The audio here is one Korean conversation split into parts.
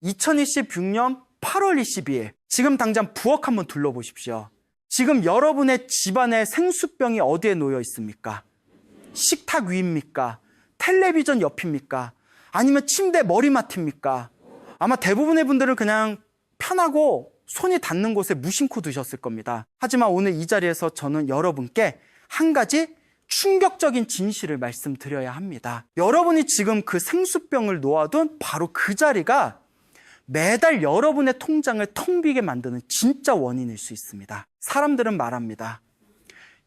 2026년 8월 22일 지금 당장 부엌 한번 둘러보십시오. 지금 여러분의 집안의 생수병이 어디에 놓여 있습니까? 식탁 위입니까? 텔레비전 옆입니까? 아니면 침대 머리맡입니까? 아마 대부분의 분들은 그냥 편하고 손이 닿는 곳에 무심코 두셨을 겁니다. 하지만 오늘 이 자리에서 저는 여러분께 한 가지 충격적인 진실을 말씀드려야 합니다. 여러분이 지금 그 생수병을 놓아둔 바로 그 자리가 매달 여러분의 통장을 텅 비게 만드는 진짜 원인일 수 있습니다. 사람들은 말합니다.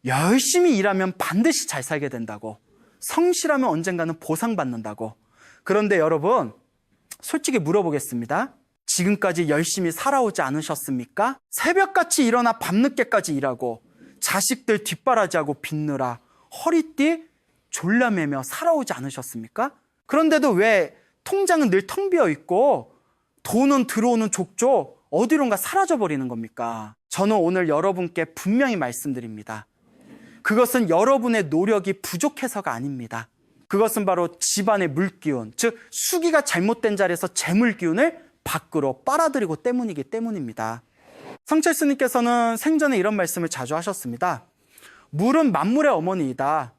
열심히 일하면 반드시 잘 살게 된다고, 성실하면 언젠가는 보상받는다고. 그런데 여러분, 솔직히 물어보겠습니다. 지금까지 열심히 살아오지 않으셨습니까? 새벽같이 일어나 밤늦게까지 일하고 자식들 뒷바라지하고 빚느라 허리띠 졸라매며 살아오지 않으셨습니까? 그런데도 왜 통장은 늘 텅 비어 있고 돈은 들어오는 족족 어디론가 사라져버리는 겁니까? 저는 오늘 여러분께 분명히 말씀드립니다. 그것은 여러분의 노력이 부족해서가 아닙니다. 그것은 바로 집안의 물기운, 즉 수기가 잘못된 자리에서 재물기운을 밖으로 빨아들이고 때문이기 때문입니다. 성철스님께서는 생전에 이런 말씀을 자주 하셨습니다. 물은 만물의 어머니이다.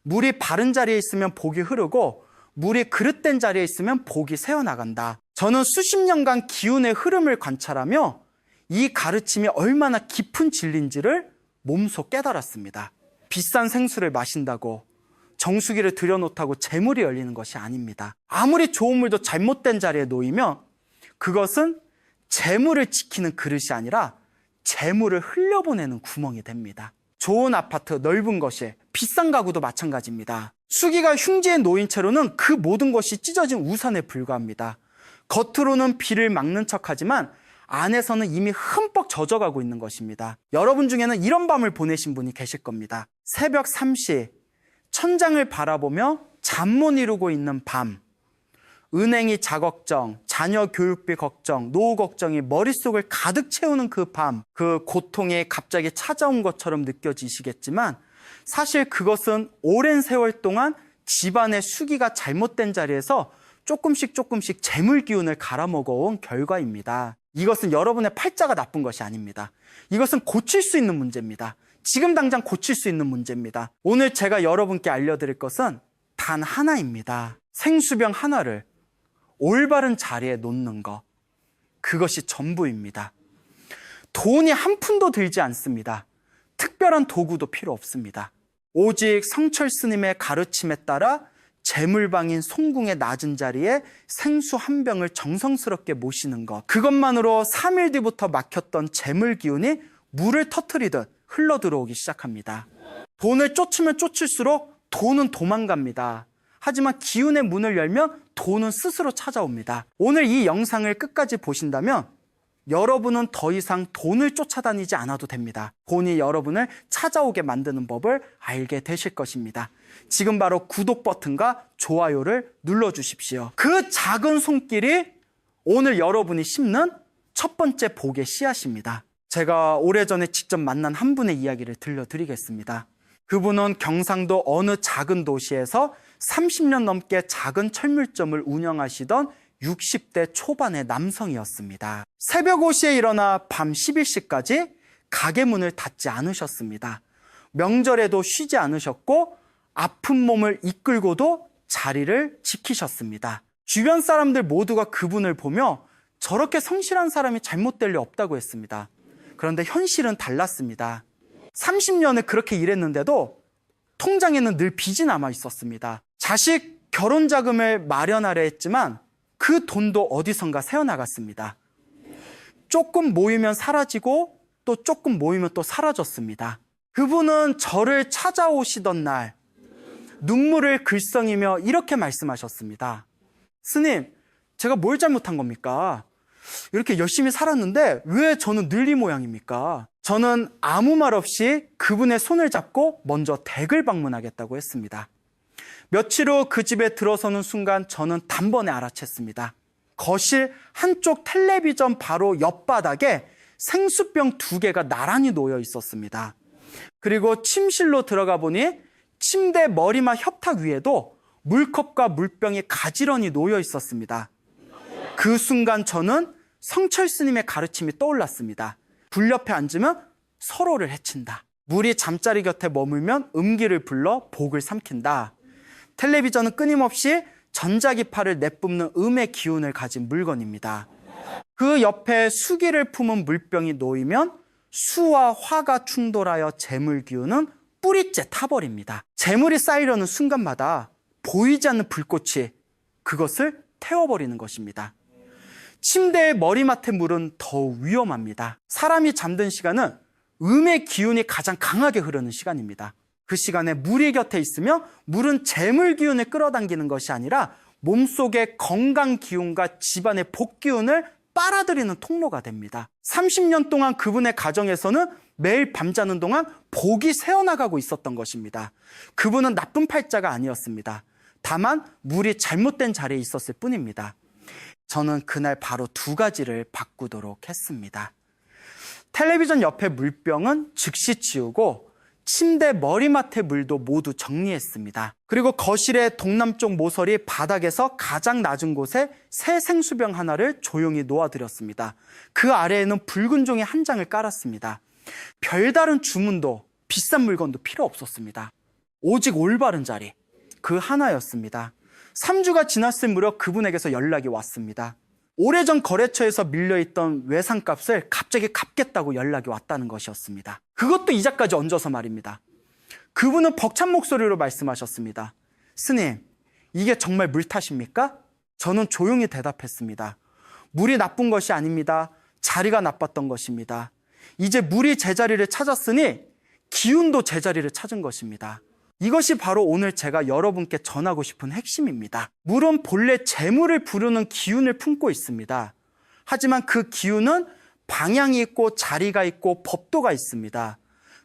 물이 바른 자리에 있으면 복이 흐르고 물이 그릇된 자리에 있으면 복이 새어나간다. 저는 수십 년간 기운의 흐름을 관찰하며 이 가르침이 얼마나 깊은 진리인지를 몸소 깨달았습니다. 비싼 생수를 마신다고, 정수기를 들여놓다고 재물이 열리는 것이 아닙니다. 아무리 좋은 물도 잘못된 자리에 놓이면 그것은 재물을 지키는 그릇이 아니라 재물을 흘려보내는 구멍이 됩니다. 좋은 아파트, 넓은 거실, 비싼 가구도 마찬가지입니다. 수기가 흉지에 놓인 채로는 그 모든 것이 찢어진 우산에 불과합니다. 겉으로는 비를 막는 척하지만 안에서는 이미 흠뻑 젖어가고 있는 것입니다. 여러분 중에는 이런 밤을 보내신 분이 계실 겁니다. 새벽 3시 천장을 바라보며 잠 못 이루고 있는 밤, 은행이 자걱정, 자녀 교육비 걱정, 노후 걱정이 머릿속을 가득 채우는 그 밤, 그 고통이 갑자기 찾아온 것처럼 느껴지시겠지만 사실 그것은 오랜 세월 동안 집안의 수기가 잘못된 자리에서 조금씩 재물 기운을 갈아먹어온 결과입니다. 이것은 여러분의 팔자가 나쁜 것이 아닙니다. 이것은 고칠 수 있는 문제입니다. 지금 당장 고칠 수 있는 문제입니다. 오늘 제가 여러분께 알려드릴 것은 단 하나입니다. 생수병 하나를 올바른 자리에 놓는 것, 그것이 전부입니다. 돈이 한 푼도 들지 않습니다. 특별한 도구도 필요 없습니다. 오직 성철 스님의 가르침에 따라 재물방인 송궁의 낮은 자리에 생수 한 병을 정성스럽게 모시는 것, 그것만으로 3일 뒤부터 막혔던 재물 기운이 물을 터뜨리듯 흘러 들어오기 시작합니다. 돈을 쫓으면 쫓을수록 돈은 도망갑니다. 하지만 기운의 문을 열면 돈은 스스로 찾아옵니다. 오늘 이 영상을 끝까지 보신다면 여러분은 더 이상 돈을 쫓아다니지 않아도 됩니다. 돈이 여러분을 찾아오게 만드는 법을 알게 되실 것입니다. 지금 바로 구독 버튼과 좋아요를 눌러주십시오. 그 작은 손길이 오늘 여러분이 심는 첫 번째 복의 씨앗입니다. 제가 오래전에 직접 만난 한 분의 이야기를 들려드리겠습니다. 그분은 경상도 어느 작은 도시에서 30년 넘게 작은 철물점을 운영하시던 60대 초반의 남성이었습니다. 새벽 5시에 일어나 밤 11시까지 가게 문을 닫지 않으셨습니다. 명절에도 쉬지 않으셨고 아픈 몸을 이끌고도 자리를 지키셨습니다. 주변 사람들 모두가 그분을 보며 저렇게 성실한 사람이 잘못될 리 없다고 했습니다. 그런데 현실은 달랐습니다. 30년을 그렇게 일했는데도 통장에는 늘 빚이 남아 있었습니다. 자식 결혼 자금을 마련하려 했지만 그 돈도 어디선가 새어나갔습니다. 조금 모이면 사라지고 또 조금 모이면 또 사라졌습니다. 그분은 저를 찾아오시던 날 눈물을 글썽이며 이렇게 말씀하셨습니다. 스님, 제가 뭘 잘못한 겁니까? 이렇게 열심히 살았는데 왜 저는 늘 이 모양입니까? 저는 아무 말 없이 그분의 손을 잡고 먼저 댁을 방문하겠다고 했습니다. 며칠 후 그 집에 들어서는 순간 저는 단번에 알아챘습니다. 거실 한쪽 텔레비전 바로 옆바닥에 생수병 2개가 나란히 놓여 있었습니다. 그리고 침실로 들어가 보니 침대 머리맡 협탁 위에도 물컵과 물병이 가지런히 놓여 있었습니다. 그 순간 저는 성철 스님의 가르침이 떠올랐습니다. 불 옆에 앉으면 서로를 해친다. 물이 잠자리 곁에 머물면 음기를 불러 복을 삼킨다. 텔레비전은 끊임없이 전자기파를 내뿜는 음의 기운을 가진 물건입니다. 그 옆에 수기를 품은 물병이 놓이면 수와 화가 충돌하여 재물 기운은 뿌리째 타버립니다. 재물이 쌓이려는 순간마다 보이지 않는 불꽃이 그것을 태워버리는 것입니다. 침대의 머리맡의 물은 더욱 위험합니다. 사람이 잠든 시간은 음의 기운이 가장 강하게 흐르는 시간입니다. 그 시간에 물이 곁에 있으면 물은 재물 기운을 끌어당기는 것이 아니라 몸속의 건강 기운과 집안의 복 기운을 빨아들이는 통로가 됩니다. 30년 동안 그분의 가정에서는 매일 밤자는 동안 복이 새어나가고 있었던 것입니다. 그분은 나쁜 팔자가 아니었습니다. 다만 물이 잘못된 자리에 있었을 뿐입니다. 저는 그날 바로 2가지를 바꾸도록 했습니다. 텔레비전 옆에 물병은 즉시 치우고 침대 머리맡의 물도 모두 정리했습니다. 그리고 거실의 동남쪽 모서리 바닥에서 가장 낮은 곳에 새 생수병 하나를 조용히 놓아드렸습니다. 그 아래에는 붉은 종이 한 장을 깔았습니다. 별다른 주문도 비싼 물건도 필요 없었습니다. 오직 올바른 자리, 그 하나였습니다. 3주가 지났을 무렵 그분에게서 연락이 왔습니다. 오래전 거래처에서 밀려있던 외상값을 갑자기 갚겠다고 연락이 왔다는 것이었습니다. 그것도 이자까지 얹어서 말입니다. 그분은 벅찬 목소리로 말씀하셨습니다. 스님, 이게 정말 물 탓입니까? 저는 조용히 대답했습니다. 물이 나쁜 것이 아닙니다. 자리가 나빴던 것입니다. 이제 물이 제자리를 찾았으니 기운도 제자리를 찾은 것입니다. 이것이 바로 오늘 제가 여러분께 전하고 싶은 핵심입니다. 물은 본래 재물을 부르는 기운을 품고 있습니다. 하지만 그 기운은 방향이 있고 자리가 있고 법도가 있습니다.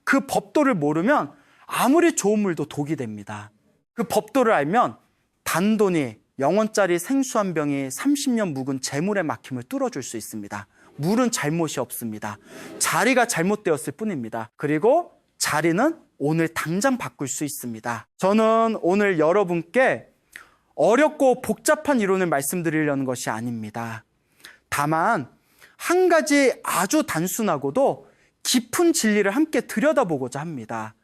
그 법도를 모르면 아무리 좋은 물도 독이 됩니다. 그 법도를 알면 단돈이 영원짜리 생수 한 병이 30년 묵은 재물의 막힘을 뚫어줄 수 있습니다. 물은 잘못이 없습니다. 자리가 잘못되었을 뿐입니다. 그리고 자리는 오늘 당장 바꿀 수 있습니다. 저는 오늘 여러분께 어렵고 복잡한 이론을 말씀드리려는 것이 아닙니다. 다만 한 가지 아주 단순하고도 깊은 진리를 함께 들여다보고자 합니다.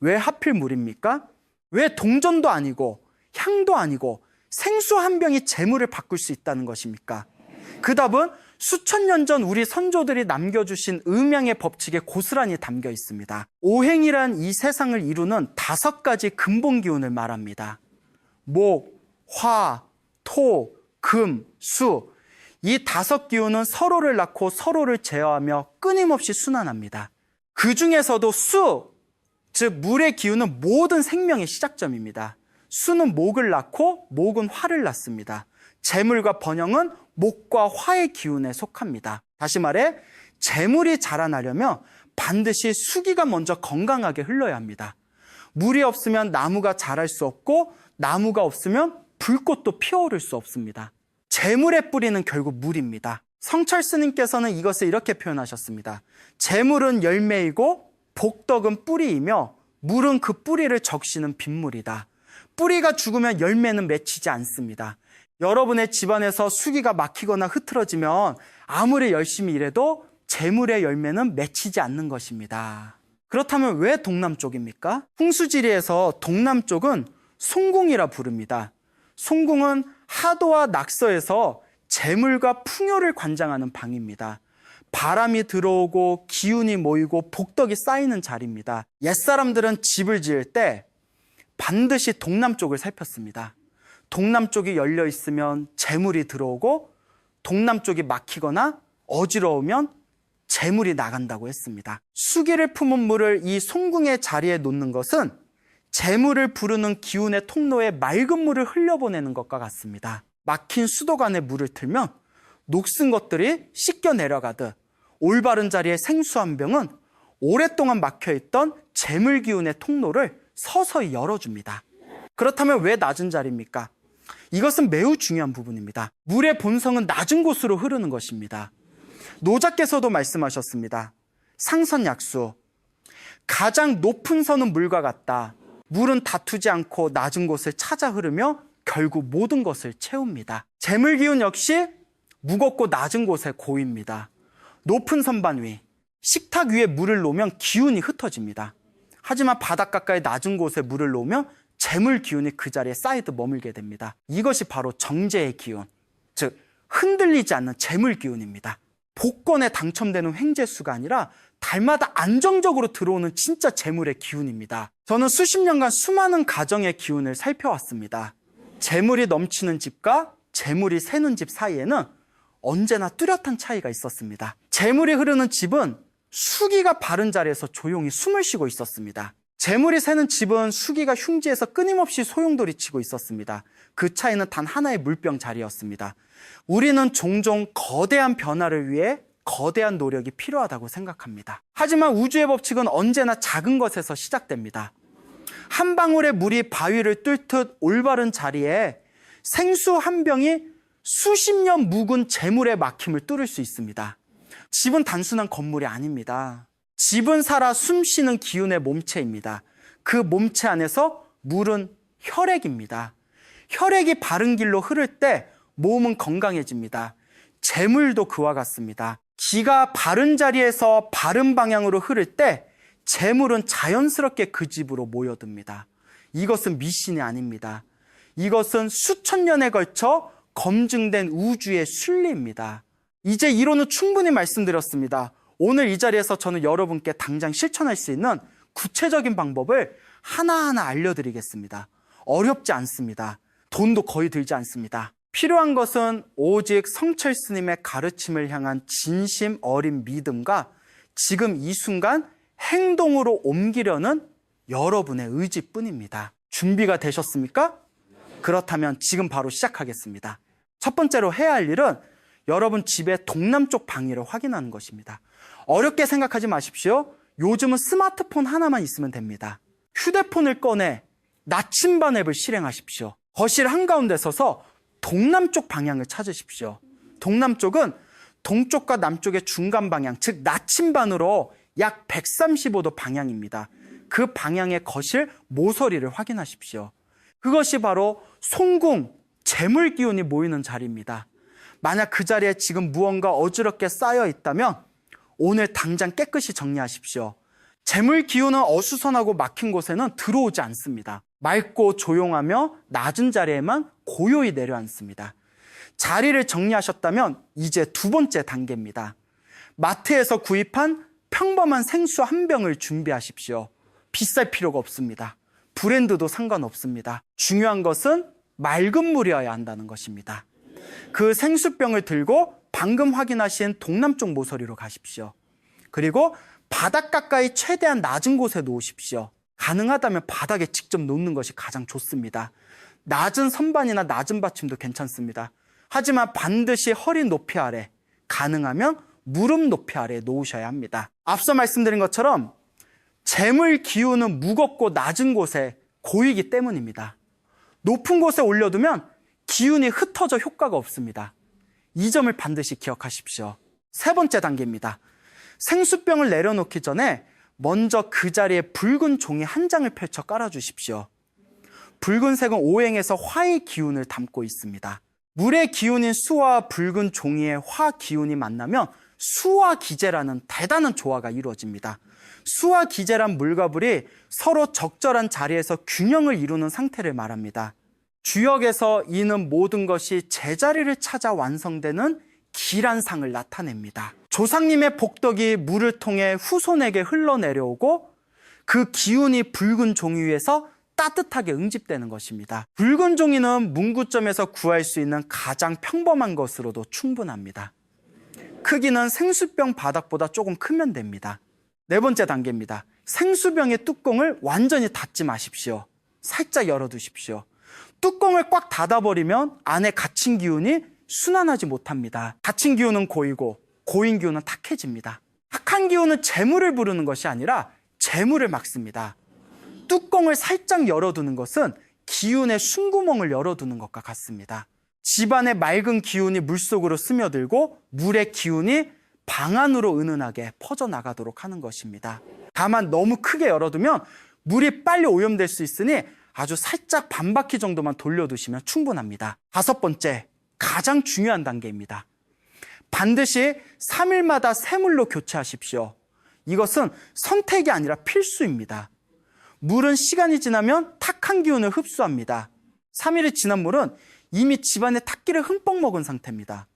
왜 하필 물입니까? 왜 동전도 아니고 향도 아니고 생수 한 병이 재물을 바꿀 수 있다는 것입니까? 그 답은 수천 년 전 우리 선조들이 남겨주신 음양의 법칙에 고스란히 담겨 있습니다. 오행이란 이 세상을 이루는 5가지 근본 기운을 말합니다. 목, 화, 토, 금, 수. 이 5기운은 서로를 낳고 서로를 제어하며 끊임없이 순환합니다. 그 중에서도 수, 즉 물의 기운은 모든 생명의 시작점입니다. 수는 목을 낳고 목은 화를 낳습니다. 재물과 번영은 목과 화의 기운에 속합니다. 다시 말해 재물이 자라나려면 반드시 수기가 먼저 건강하게 흘러야 합니다. 물이 없으면 나무가 자랄 수 없고 나무가 없으면 불꽃도 피어오를 수 없습니다. 재물의 뿌리는 결국 물입니다. 성철 스님께서는 이것을 이렇게 표현하셨습니다. 재물은 열매이고 복덕은 뿌리이며 물은 그 뿌리를 적시는 빗물이다. 뿌리가 죽으면 열매는 맺히지 않습니다. 여러분의 집안에서 수기가 막히거나 흐트러지면 아무리 열심히 일해도 재물의 열매는 맺히지 않는 것입니다. 그렇다면 왜 동남쪽입니까? 풍수지리에서 동남쪽은 송궁이라 부릅니다. 송궁은 하도와 낙서에서 재물과 풍요를 관장하는 방입니다. 바람이 들어오고 기운이 모이고 복덕이 쌓이는 자리입니다. 옛사람들은 집을 지을 때 반드시 동남쪽을 살폈습니다. 동남쪽이 열려 있으면 재물이 들어오고 동남쪽이 막히거나 어지러우면 재물이 나간다고 했습니다. 수기를 품은 물을 이 송궁의 자리에 놓는 것은 재물을 부르는 기운의 통로에 맑은 물을 흘려보내는 것과 같습니다. 막힌 수도관에 물을 틀면 녹슨 것들이 씻겨 내려가듯 올바른 자리에 생수 한 병은 오랫동안 막혀있던 재물 기운의 통로를 서서히 열어줍니다. 그렇다면 왜 낮은 자리입니까? 이것은 매우 중요한 부분입니다. 물의 본성은 낮은 곳으로 흐르는 것입니다. 노자께서도 말씀하셨습니다. 상선약수, 가장 높은 선은 물과 같다. 물은 다투지 않고 낮은 곳을 찾아 흐르며 결국 모든 것을 채웁니다. 재물기운 역시 무겁고 낮은 곳의 고위입니다. 높은 선반 위, 식탁 위에 물을 놓으면 기운이 흩어집니다. 하지만 바닥 가까이 낮은 곳에 물을 놓으면 재물 기운이 그 자리에 쌓이듯 머물게 됩니다. 이것이 바로 정제의 기운, 즉 흔들리지 않는 재물 기운입니다. 복권에 당첨되는 횡재수가 아니라 달마다 안정적으로 들어오는 진짜 재물의 기운입니다. 저는 수십 년간 수많은 가정의 기운을 살펴왔습니다. 재물이 넘치는 집과 재물이 새는 집 사이에는 언제나 뚜렷한 차이가 있었습니다. 재물이 흐르는 집은 수기가 바른 자리에서 조용히 숨을 쉬고 있었습니다. 재물이 새는 집은 수기가 흉지에서 끊임없이 소용돌이 치고 있었습니다. 그 차이는 단 하나의 물병 자리였습니다. 우리는 종종 거대한 변화를 위해 거대한 노력이 필요하다고 생각합니다. 하지만 우주의 법칙은 언제나 작은 것에서 시작됩니다. 한 방울의 물이 바위를 뚫듯 올바른 자리에 생수 한 병이 수십 년 묵은 재물의 막힘을 뚫을 수 있습니다. 집은 단순한 건물이 아닙니다. 집은 살아 숨쉬는 기운의 몸체입니다. 그 몸체 안에서 물은 혈액입니다. 혈액이 바른 길로 흐를 때 몸은 건강해집니다. 재물도 그와 같습니다. 기가 바른 자리에서 바른 방향으로 흐를 때 재물은 자연스럽게 그 집으로 모여듭니다. 이것은 미신이 아닙니다. 이것은 수천 년에 걸쳐 검증된 우주의 순리입니다. 이제 이론은 충분히 말씀드렸습니다. 오늘 이 자리에서 저는 여러분께 당장 실천할 수 있는 구체적인 방법을 하나하나 알려드리겠습니다. 어렵지 않습니다. 돈도 거의 들지 않습니다. 필요한 것은 오직 성철 스님의 가르침을 향한 진심 어린 믿음과 지금 이 순간 행동으로 옮기려는 여러분의 의지뿐입니다. 준비가 되셨습니까? 그렇다면 지금 바로 시작하겠습니다. 첫 번째로 해야 할 일은 여러분 집의 동남쪽 방위를 확인하는 것입니다. 어렵게 생각하지 마십시오. 요즘은 스마트폰 하나만 있으면 됩니다. 휴대폰을 꺼내 나침반 앱을 실행하십시오. 거실 한가운데 서서 동남쪽 방향을 찾으십시오. 동남쪽은 동쪽과 남쪽의 중간 방향, 즉 나침반으로 약 135도 방향입니다. 그 방향의 거실 모서리를 확인하십시오. 그것이 바로 송궁, 재물 기운이 모이는 자리입니다. 만약 그 자리에 지금 무언가 어지럽게 쌓여 있다면 오늘 당장 깨끗이 정리하십시오. 재물 기운은 어수선하고 막힌 곳에는 들어오지 않습니다. 맑고 조용하며 낮은 자리에만 고요히 내려앉습니다. 자리를 정리하셨다면 이제 두 번째 단계입니다. 마트에서 구입한 평범한 생수 한 병을 준비하십시오. 비쌀 필요가 없습니다. 브랜드도 상관없습니다. 중요한 것은 맑은 물이어야 한다는 것입니다. 그 생수병을 들고 방금 확인하신 동남쪽 모서리로 가십시오. 그리고 바닥 가까이 최대한 낮은 곳에 놓으십시오. 가능하다면 바닥에 직접 놓는 것이 가장 좋습니다. 낮은 선반이나 낮은 받침도 괜찮습니다. 하지만 반드시 허리 높이 아래, 가능하면 무릎 높이 아래에 놓으셔야 합니다. 앞서 말씀드린 것처럼 재물 기운은 무겁고 낮은 곳에 고이기 때문입니다. 높은 곳에 올려두면 기운이 흩어져 효과가 없습니다. 이 점을 반드시 기억하십시오. 세 번째 단계입니다. 생수병을 내려놓기 전에 먼저 그 자리에 붉은 종이 한 장을 펼쳐 깔아주십시오. 붉은색은 오행에서 화의 기운을 담고 있습니다. 물의 기운인 수와 붉은 종이의 화 기운이 만나면 수화기제라는 대단한 조화가 이루어집니다. 수화기제란 물과 불이 서로 적절한 자리에서 균형을 이루는 상태를 말합니다. 주역에서 이는 모든 것이 제자리를 찾아 완성되는 기란상을 나타냅니다. 조상님의 복덕이 물을 통해 후손에게 흘러내려오고 그 기운이 붉은 종이 위에서 따뜻하게 응집되는 것입니다. 붉은 종이는 문구점에서 구할 수 있는 가장 평범한 것으로도 충분합니다. 크기는 생수병 바닥보다 조금 크면 됩니다. 네 번째 단계입니다. 생수병의 뚜껑을 완전히 닫지 마십시오. 살짝 열어두십시오. 뚜껑을 꽉 닫아버리면 안에 갇힌 기운이 순환하지 못합니다. 닫힌 기운은 고이고 고인 기운은 탁해집니다. 탁한 기운은 재물을 부르는 것이 아니라 재물을 막습니다. 뚜껑을 살짝 열어두는 것은 기운의 숨구멍을 열어두는 것과 같습니다. 집안의 맑은 기운이 물속으로 스며들고 물의 기운이 방 안으로 은은하게 퍼져나가도록 하는 것입니다. 다만 너무 크게 열어두면 물이 빨리 오염될 수 있으니 아주 살짝 반 바퀴 정도만 돌려두시면 충분합니다. 다섯 번째, 가장 중요한 단계입니다. 반드시 3일마다 새물로 교체하십시오. 이것은 선택이 아니라 필수입니다. 물은 시간이 지나면 탁한 기운을 흡수합니다. 3일이 지난 물은 이미 집안에 탁기를 흠뻑 먹은 상태입니다.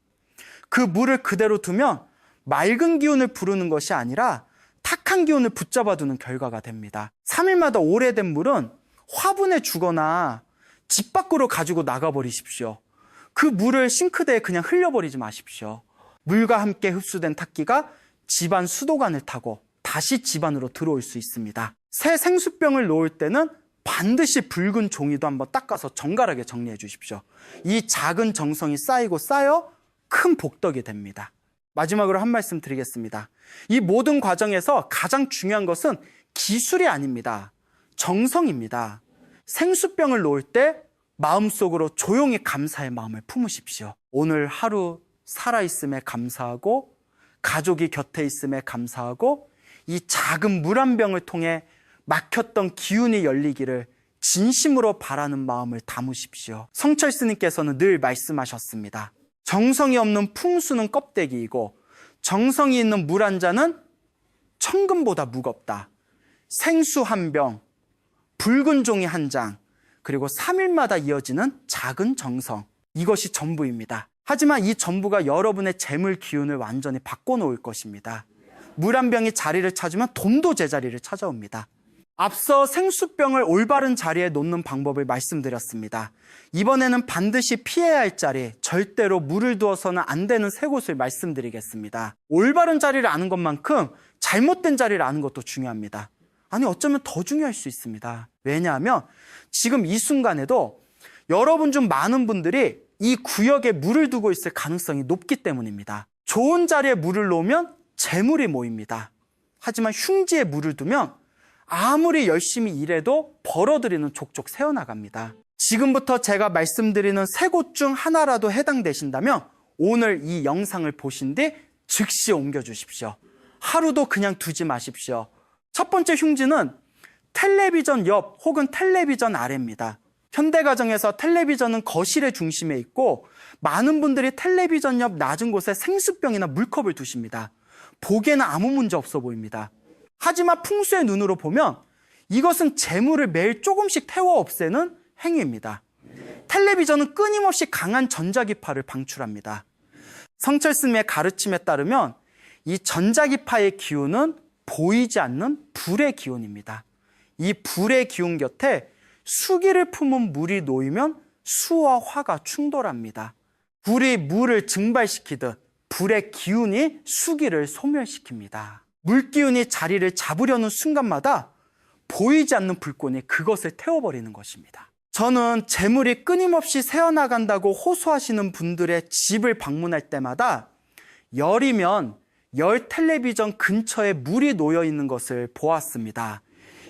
그 물을 그대로 두면 맑은 기운을 부르는 것이 아니라 탁한 기운을 붙잡아 두는 결과가 됩니다. 3일마다 오래된 물은 화분에 주거나 집 밖으로 가지고 나가버리십시오. 그 물을 싱크대에 그냥 흘려버리지 마십시오. 물과 함께 흡수된 탁기가 집안 수도관을 타고 다시 집안으로 들어올 수 있습니다. 새 생수병을 놓을 때는 반드시 붉은 종이도 한번 닦아서 정갈하게 정리해 주십시오. 이 작은 정성이 쌓이고 쌓여 큰 복덕이 됩니다. 마지막으로 한 말씀 드리겠습니다. 이 모든 과정에서 가장 중요한 것은 기술이 아닙니다. 정성입니다. 생수병을 놓을 때 마음속으로 조용히 감사의 마음을 품으십시오. 오늘 하루 살아있음에 감사하고 가족이 곁에 있음에 감사하고 이 작은 물 한 병을 통해 막혔던 기운이 열리기를 진심으로 바라는 마음을 담으십시오. 성철 스님께서는 늘 말씀하셨습니다. 정성이 없는 풍수는 껍데기이고 정성이 있는 물 한 잔은 천금보다 무겁다. 생수 한 병, 붉은 종이 한 장, 그리고 3일마다 이어지는 작은 정성. 이것이 전부입니다. 하지만 이 전부가 여러분의 재물 기운을 완전히 바꿔놓을 것입니다. 물 한 병이 자리를 찾으면 돈도 제자리를 찾아옵니다. 앞서 생수병을 올바른 자리에 놓는 방법을 말씀드렸습니다. 이번에는 반드시 피해야 할 자리, 절대로 물을 두어서는 안 되는 세 곳을 말씀드리겠습니다. 올바른 자리를 아는 것만큼 잘못된 자리를 아는 것도 중요합니다. 아니, 어쩌면 더 중요할 수 있습니다. 왜냐하면 지금 이 순간에도 여러분 중 많은 분들이 이 구역에 물을 두고 있을 가능성이 높기 때문입니다. 좋은 자리에 물을 놓으면 재물이 모입니다. 하지만 흉지에 물을 두면 아무리 열심히 일해도 벌어들이는 족족 새어나갑니다. 지금부터 제가 말씀드리는 세 곳 중 하나라도 해당되신다면 오늘 이 영상을 보신 뒤 즉시 옮겨주십시오. 하루도 그냥 두지 마십시오. 첫 번째 흉지는 텔레비전 옆 혹은 텔레비전 아래입니다. 현대가정에서 텔레비전은 거실의 중심에 있고 많은 분들이 텔레비전 옆 낮은 곳에 생수병이나 물컵을 두십니다. 보기에는 아무 문제 없어 보입니다. 하지만 풍수의 눈으로 보면 이것은 재물을 매일 조금씩 태워 없애는 행위입니다. 텔레비전은 끊임없이 강한 전자기파를 방출합니다. 성철 스님의 가르침에 따르면 이 전자기파의 기운은 보이지 않는 불의 기운입니다. 이 불의 기운 곁에 수기를 품은 물이 놓이면 수와 화가 충돌합니다. 불이 물을 증발시키듯 불의 기운이 수기를 소멸시킵니다. 물기운이 자리를 잡으려는 순간마다 보이지 않는 불꽃이 그것을 태워버리는 것입니다. 저는 재물이 끊임없이 새어나간다고 호소하시는 분들의 집을 방문할 때마다 열이면 열 텔레비전 근처에 물이 놓여 있는 것을 보았습니다.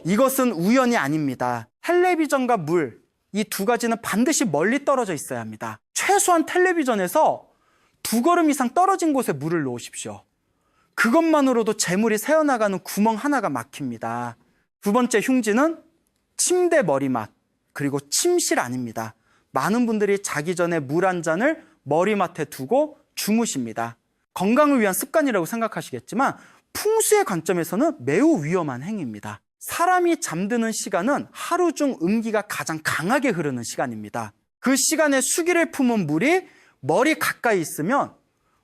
이것은 우연이 아닙니다. 텔레비전과 물, 이 두 가지는 반드시 멀리 떨어져 있어야 합니다. 최소한 텔레비전에서 2걸음 이상 떨어진 곳에 물을 놓으십시오. 그것만으로도 재물이 새어나가는 구멍 하나가 막힙니다. 두 번째 흉지는 침대 머리맡, 그리고 침실 아닙니다. 많은 분들이 자기 전에 물 한 잔을 머리맡에 두고 주무십니다. 건강을 위한 습관이라고 생각하시겠지만 풍수의 관점에서는 매우 위험한 행위입니다. 사람이 잠드는 시간은 하루 중 음기가 가장 강하게 흐르는 시간입니다. 그 시간에 수기를 품은 물이 머리 가까이 있으면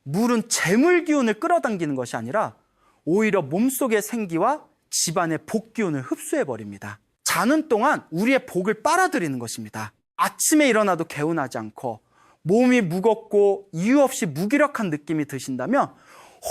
물은 재물 기운을 끌어당기는 것이 아니라 오히려 몸속의 생기와 집안의 복 기운을 흡수해버립니다. 자는 동안 우리의 복을 빨아들이는 것입니다. 아침에 일어나도 개운하지 않고 몸이 무겁고 이유 없이 무기력한 느낌이 드신다면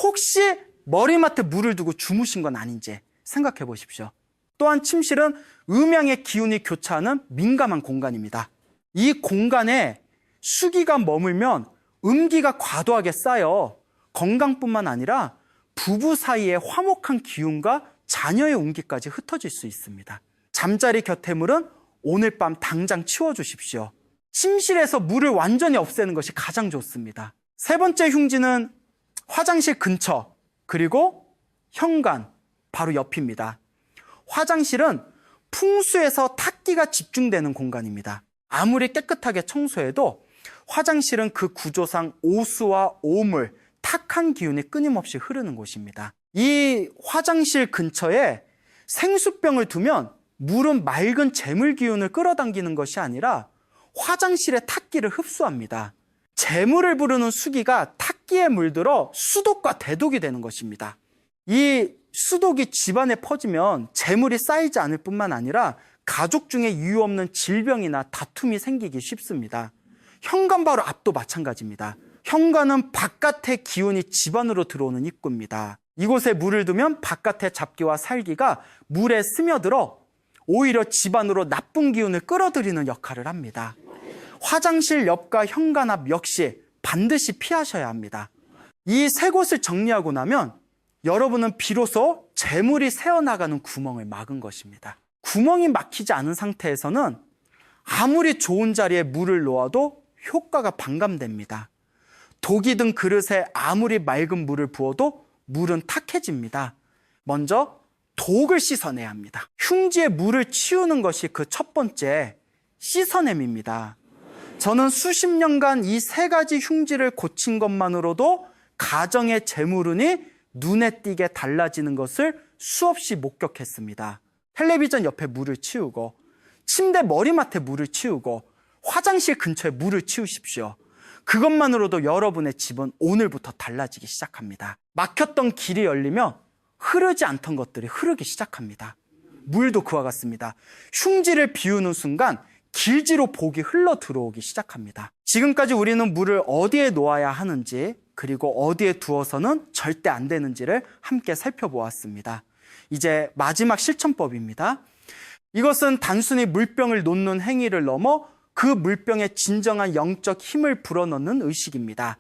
혹시 머리맡에 물을 두고 주무신 건 아닌지 생각해 보십시오. 또한 침실은 음양의 기운이 교차하는 민감한 공간입니다. 이 공간에 수기가 머물면 음기가 과도하게 쌓여 건강뿐만 아니라 부부 사이의 화목한 기운과 자녀의 운기까지 흩어질 수 있습니다. 잠자리 곁의 물은 오늘 밤 당장 치워주십시오. 침실에서 물을 완전히 없애는 것이 가장 좋습니다. 세 번째 흉지는 화장실 근처, 그리고 현관 바로 옆입니다. 화장실은 풍수에서 탁기가 집중되는 공간입니다. 아무리 깨끗하게 청소해도 화장실은 그 구조상 오수와 오물, 탁한 기운이 끊임없이 흐르는 곳입니다. 이 화장실 근처에 생수병을 두면 물은 맑은 재물 기운을 끌어당기는 것이 아니라 화장실의 탁기를 흡수합니다. 재물을 부르는 수기가 탁기에 물들어 수독과 대독이 되는 것입니다. 이 수독이 집안에 퍼지면 재물이 쌓이지 않을 뿐만 아니라 가족 중에 이유 없는 질병이나 다툼이 생기기 쉽습니다. 현관 바로 앞도 마찬가지입니다. 현관은 바깥의 기운이 집안으로 들어오는 입구입니다. 이곳에 물을 두면 바깥의 잡기와 살기가 물에 스며들어 오히려 집안으로 나쁜 기운을 끌어들이는 역할을 합니다. 화장실 옆과 현관 앞 역시 반드시 피하셔야 합니다. 이 세 곳을 정리하고 나면 여러분은 비로소 재물이 새어나가는 구멍을 막은 것입니다. 구멍이 막히지 않은 상태에서는 아무리 좋은 자리에 물을 놓아도 효과가 반감됩니다. 독이 든 그릇에 아무리 맑은 물을 부어도 물은 탁해집니다. 먼저 독을 씻어내야 합니다. 흉지에 물을 치우는 것이 그 첫 번째 씻어냄입니다. 저는 수십 년간 이 세 가지 흉지를 고친 것만으로도 가정의 재물운이 눈에 띄게 달라지는 것을 수없이 목격했습니다. 텔레비전 옆에 물을 치우고, 침대 머리맡에 물을 치우고, 화장실 근처에 물을 치우십시오. 그것만으로도 여러분의 집은 오늘부터 달라지기 시작합니다. 막혔던 길이 열리면 흐르지 않던 것들이 흐르기 시작합니다. 물도 그와 같습니다. 흉지를 비우는 순간 길지로 복이 흘러 들어오기 시작합니다. 지금까지 우리는 물을 어디에 놓아야 하는지, 그리고 어디에 두어서는 절대 안 되는지를 함께 살펴보았습니다. 이제 마지막 실천법입니다. 이것은 단순히 물병을 놓는 행위를 넘어 그 물병에 진정한 영적 힘을 불어넣는 의식입니다.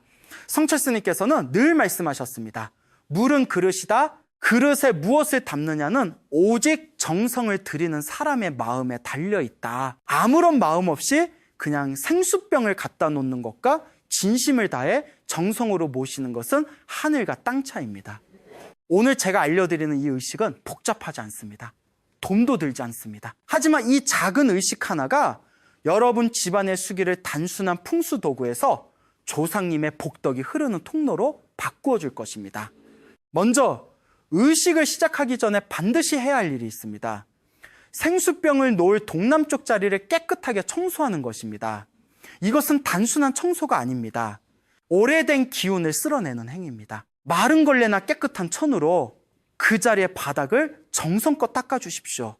성철 스님께서는 늘 말씀하셨습니다. 물은 그릇이다. 그릇에 무엇을 담느냐는 오직 정성을 들이는 사람의 마음에 달려있다. 아무런 마음 없이 그냥 생수병을 갖다 놓는 것과 진심을 다해 정성으로 모시는 것은 하늘과 땅 차이입니다. 오늘 제가 알려드리는 이 의식은 복잡하지 않습니다. 돈도 들지 않습니다. 하지만 이 작은 의식 하나가 여러분 집안의 수기를 단순한 풍수 도구에서 조상님의 복덕이 흐르는 통로로 바꾸어 줄 것입니다. 먼저 의식을 시작하기 전에 반드시 해야 할 일이 있습니다. 생수병을 놓을 동남쪽 자리를 깨끗하게 청소하는 것입니다. 이것은 단순한 청소가 아닙니다. 오래된 기운을 쓸어내는 행위입니다. 마른 걸레나 깨끗한 천으로 그 자리의 바닥을 정성껏 닦아주십시오.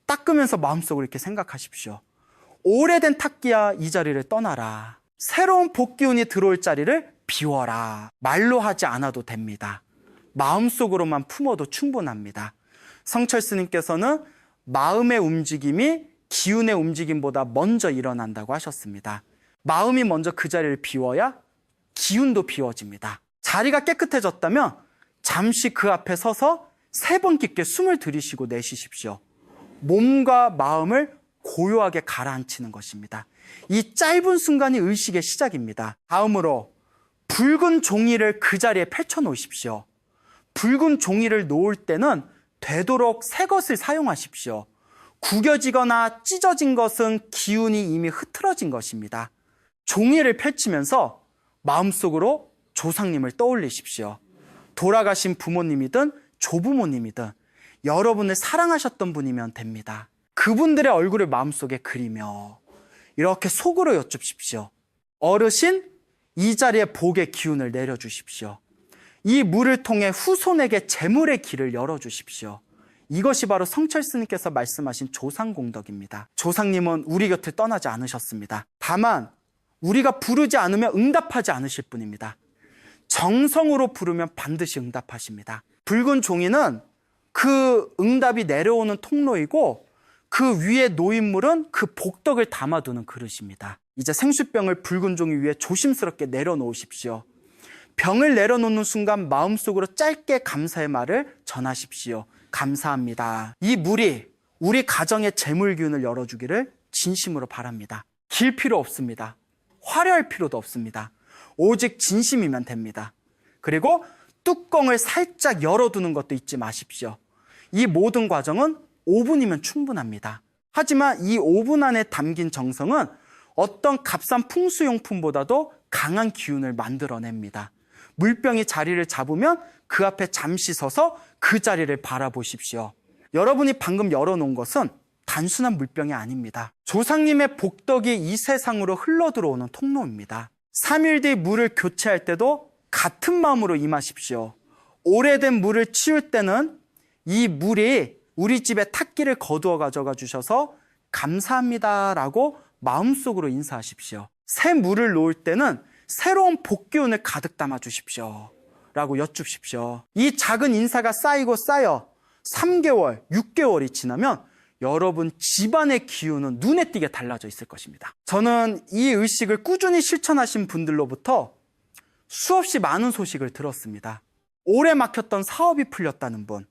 닦으면서 마음속으로 이렇게 생각하십시오. 오래된 탁기야 이 자리를 떠나라. 새로운 복기운이 들어올 자리를 비워라. 말로 하지 않아도 됩니다. 마음속으로만 품어도 충분합니다. 성철 스님께서는 마음의 움직임이 기운의 움직임보다 먼저 일어난다고 하셨습니다. 마음이 먼저 그 자리를 비워야 기운도 비워집니다. 자리가 깨끗해졌다면 잠시 그 앞에 서서 3번 깊게 숨을 들이쉬고 내쉬십시오. 몸과 마음을 고요하게 가라앉히는 것입니다. 이 짧은 순간이 의식의 시작입니다. 다음으로 붉은 종이를 그 자리에 펼쳐 놓으십시오. 붉은 종이를 놓을 때는 되도록 새 것을 사용하십시오. 구겨지거나 찢어진 것은 기운이 이미 흐트러진 것입니다. 종이를 펼치면서 마음속으로 조상님을 떠올리십시오. 돌아가신 부모님이든 조부모님이든 여러분을 사랑하셨던 분이면 됩니다. 그분들의 얼굴을 마음속에 그리며 이렇게 속으로 여쭙십시오. 어르신, 이 자리에 복의 기운을 내려주십시오. 이 물을 통해 후손에게 재물의 길을 열어주십시오. 이것이 바로 성철 스님께서 말씀하신 조상공덕입니다. 조상님은 우리 곁을 떠나지 않으셨습니다. 다만 우리가 부르지 않으면 응답하지 않으실 분입니다. 정성으로 부르면 반드시 응답하십니다. 붉은 종이는 그 응답이 내려오는 통로이고 그 위에 놓인 물은 그 복덕을 담아두는 그릇입니다. 이제 생수병을 붉은 종이 위에 조심스럽게 내려놓으십시오. 병을 내려놓는 순간 마음속으로 짧게 감사의 말을 전하십시오. 감사합니다. 이 물이 우리 가정의 재물 기운을 열어주기를 진심으로 바랍니다. 길 필요 없습니다. 화려할 필요도 없습니다. 오직 진심이면 됩니다. 그리고 뚜껑을 살짝 열어두는 것도 잊지 마십시오. 이 모든 과정은 5분이면 충분합니다. 하지만 이 5분 안에 담긴 정성은 어떤 값싼 풍수용품보다도 강한 기운을 만들어냅니다. 물병이 자리를 잡으면 그 앞에 잠시 서서 그 자리를 바라보십시오. 여러분이 방금 열어놓은 것은 단순한 물병이 아닙니다. 조상님의 복덕이 이 세상으로 흘러들어오는 통로입니다. 3일 뒤 물을 교체할 때도 같은 마음으로 임하십시오. 오래된 물을 치울 때는 이 물이 우리 집에 탁기를 거두어 가져가 주셔서 감사합니다라고 마음속으로 인사하십시오. 새 물을 놓을 때는 새로운 복기운을 가득 담아 주십시오 라고 여쭙십시오. 이 작은 인사가 쌓이고 쌓여 3개월, 6개월이 지나면 여러분 집안의 기운은 눈에 띄게 달라져 있을 것입니다. 저는 이 의식을 꾸준히 실천하신 분들로부터 수없이 많은 소식을 들었습니다. 오래 막혔던 사업이 풀렸다는 분,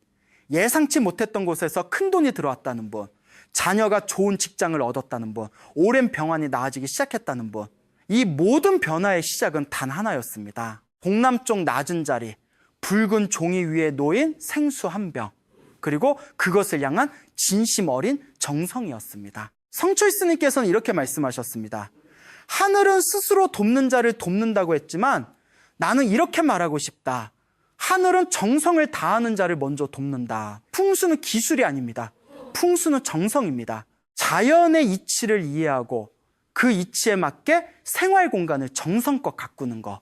예상치 못했던 곳에서 큰 돈이 들어왔다는 분, 자녀가 좋은 직장을 얻었다는 분, 오랜 병환이 나아지기 시작했다는 분, 이 모든 변화의 시작은 단 하나였습니다. 동남쪽 낮은 자리, 붉은 종이 위에 놓인 생수 한 병, 그리고 그것을 향한 진심 어린 정성이었습니다. 성철 스님께서는 이렇게 말씀하셨습니다. 하늘은 스스로 돕는 자를 돕는다고 했지만 나는 이렇게 말하고 싶다. 하늘은 정성을 다하는 자를 먼저 돕는다. 풍수는 기술이 아닙니다. 풍수는 정성입니다. 자연의 이치를 이해하고 그 이치에 맞게 생활 공간을 정성껏 가꾸는 것.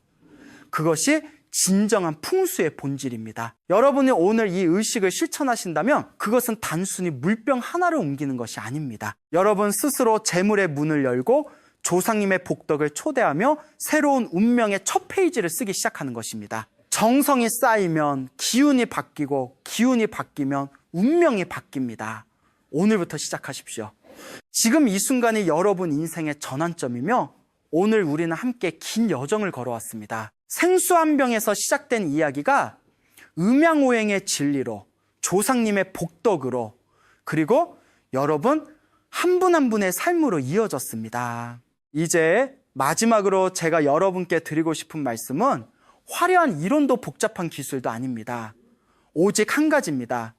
그것이 진정한 풍수의 본질입니다. 여러분이 오늘 이 의식을 실천하신다면 그것은 단순히 물병 하나를 옮기는 것이 아닙니다. 여러분 스스로 재물의 문을 열고 조상님의 복덕을 초대하며 새로운 운명의 첫 페이지를 쓰기 시작하는 것입니다. 정성이 쌓이면 기운이 바뀌고 기운이 바뀌면 운명이 바뀝니다. 오늘부터 시작하십시오. 지금 이 순간이 여러분 인생의 전환점이며 오늘 우리는 함께 긴 여정을 걸어왔습니다. 생수 한 병에서 시작된 이야기가 음양오행의 진리로, 조상님의 복덕으로, 그리고 여러분 한 분 한 분의 삶으로 이어졌습니다. 이제 마지막으로 제가 여러분께 드리고 싶은 말씀은 화려한 이론도 복잡한 기술도 아닙니다. 오직 한 가지입니다.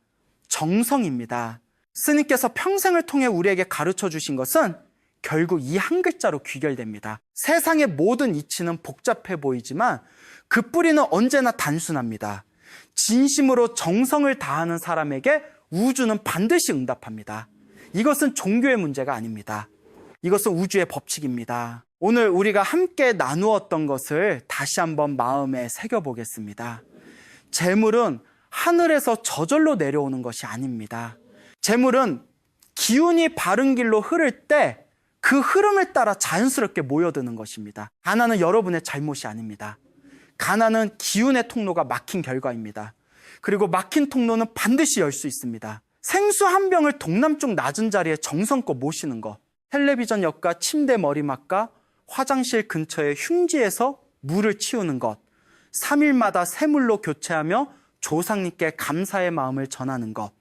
정성입니다. 스님께서 평생을 통해 우리에게 가르쳐 주신 것은 결국 이 한 글자로 귀결됩니다. 세상의 모든 이치는 복잡해 보이지만 그 뿌리는 언제나 단순합니다. 진심으로 정성을 다하는 사람에게 우주는 반드시 응답합니다. 이것은 종교의 문제가 아닙니다. 이것은 우주의 법칙입니다. 오늘 우리가 함께 나누었던 것을 다시 한번 마음에 새겨보겠습니다. 재물은 하늘에서 저절로 내려오는 것이 아닙니다. 재물은 기운이 바른 길로 흐를 때 그 흐름을 따라 자연스럽게 모여드는 것입니다. 가난은 여러분의 잘못이 아닙니다. 가난은 기운의 통로가 막힌 결과입니다. 그리고 막힌 통로는 반드시 열 수 있습니다. 생수 한 병을 동남쪽 낮은 자리에 정성껏 모시는 것, 텔레비전 옆과 침대 머리맡과 화장실 근처의 흉지에서 물을 치우는 것, 3일마다 새물로 교체하며 조상님께 감사의 마음을 전하는 것,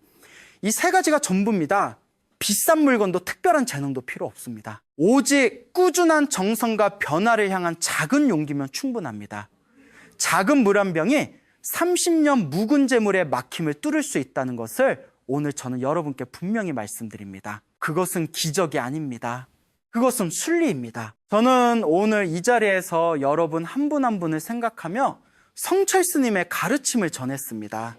이 세 가지가 전부입니다. 비싼 물건도 특별한 재능도 필요 없습니다. 오직 꾸준한 정성과 변화를 향한 작은 용기면 충분합니다. 작은 물 한 병이 30년 묵은 재물의 막힘을 뚫을 수 있다는 것을 오늘 저는 여러분께 분명히 말씀드립니다. 그것은 기적이 아닙니다. 그것은 순리입니다. 저는 오늘 이 자리에서 여러분 한 분 한 분을 생각하며 성철 스님의 가르침을 전했습니다.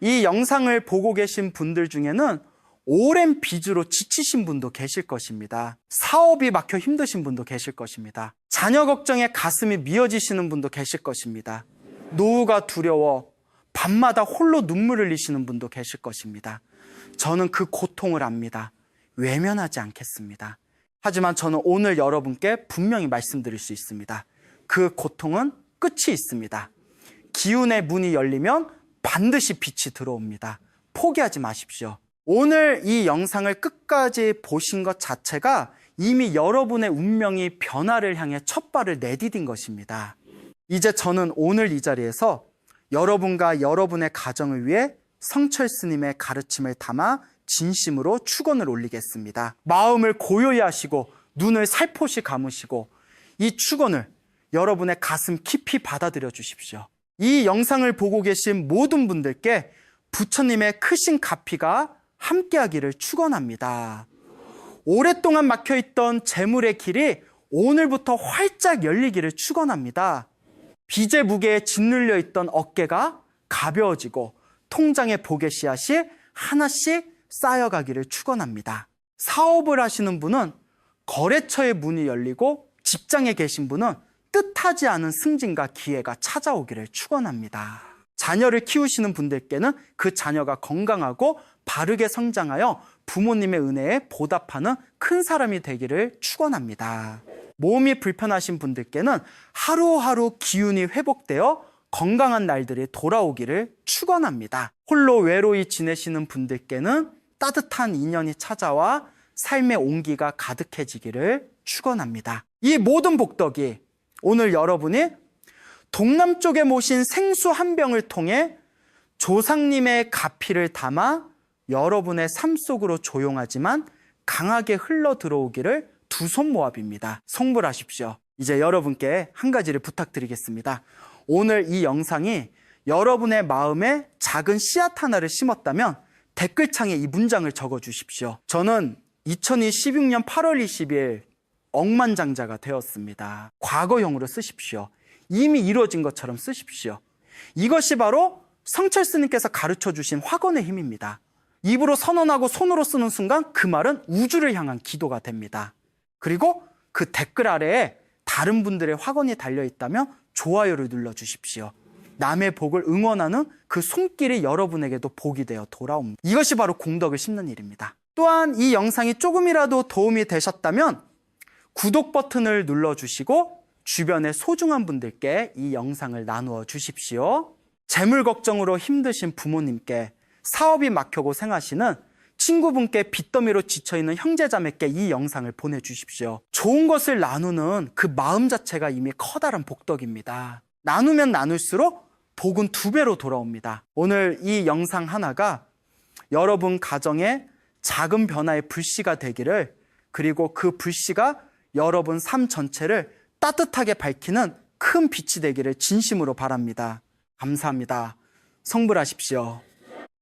이 영상을 보고 계신 분들 중에는 오랜 빚으로 지치신 분도 계실 것입니다. 사업이 막혀 힘드신 분도 계실 것입니다. 자녀 걱정에 가슴이 미어지시는 분도 계실 것입니다. 노후가 두려워 밤마다 홀로 눈물 흘리시는 분도 계실 것입니다. 저는 그 고통을 압니다. 외면하지 않겠습니다. 하지만 저는 오늘 여러분께 분명히 말씀드릴 수 있습니다. 그 고통은 끝이 있습니다. 기운의 문이 열리면 반드시 빛이 들어옵니다. 포기하지 마십시오. 오늘 이 영상을 끝까지 보신 것 자체가 이미 여러분의 운명이 변화를 향해 첫 발을 내디딘 것입니다. 이제 저는 오늘 이 자리에서 여러분과 여러분의 가정을 위해 성철 스님의 가르침을 담아 진심으로 축원을 올리겠습니다. 마음을 고요히 하시고 눈을 살포시 감으시고 이 축원을 여러분의 가슴 깊이 받아들여 주십시오. 이 영상을 보고 계신 모든 분들께 부처님의 크신 가피가 함께하기를 축원합니다. 오랫동안 막혀있던 재물의 길이 오늘부터 활짝 열리기를 축원합니다. 빚의 무게에 짓눌려 있던 어깨가 가벼워지고 통장의 복의 씨앗이 하나씩 쌓여가기를 축원합니다. 사업을 하시는 분은 거래처의 문이 열리고 직장에 계신 분은 뜻하지 않은 승진과 기회가 찾아오기를 축원합니다. 자녀를 키우시는 분들께는 그 자녀가 건강하고 바르게 성장하여 부모님의 은혜에 보답하는 큰 사람이 되기를 축원합니다. 몸이 불편하신 분들께는 하루하루 기운이 회복되어 건강한 날들이 돌아오기를 축원합니다. 홀로 외로이 지내시는 분들께는 따뜻한 인연이 찾아와 삶의 온기가 가득해지기를 축원합니다. 이 모든 복덕이 오늘 여러분이 동남쪽에 모신 생수 한 병을 통해 조상님의 가피를 담아 여러분의 삶 속으로 조용하지만 강하게 흘러 들어오기를 두 손 모압입니다. 성불하십시오. 이제 여러분께 한 가지를 부탁드리겠습니다. 오늘 이 영상이 여러분의 마음에 작은 씨앗 하나를 심었다면 댓글창에 이 문장을 적어 주십시오. 저는 2016년 8월 20일 억만장자가 되었습니다. 과거형으로 쓰십시오. 이미 이루어진 것처럼 쓰십시오. 이것이 바로 성철 스님께서 가르쳐 주신 확언의 힘입니다. 입으로 선언하고 손으로 쓰는 순간 그 말은 우주를 향한 기도가 됩니다. 그리고 그 댓글 아래에 다른 분들의 확언이 달려있다면 좋아요를 눌러주십시오. 남의 복을 응원하는 그 손길이 여러분에게도 복이 되어 돌아옵니다. 이것이 바로 공덕을 심는 일입니다. 또한 이 영상이 조금이라도 도움이 되셨다면 구독 버튼을 눌러주시고 주변의 소중한 분들께 이 영상을 나누어 주십시오. 재물 걱정으로 힘드신 부모님께, 사업이 막혀 고생하시는 친구분께, 빚더미로 지쳐있는 형제자매께 이 영상을 보내주십시오. 좋은 것을 나누는 그 마음 자체가 이미 커다란 복덕입니다. 나누면 나눌수록 복은 2배로 돌아옵니다. 오늘 이 영상 하나가 여러분 가정에 작은 변화의 불씨가 되기를, 그리고 그 불씨가 여러분 삶 전체를 따뜻하게 밝히는 큰 빛이 되기를 진심으로 바랍니다. 감사합니다. 성불하십시오.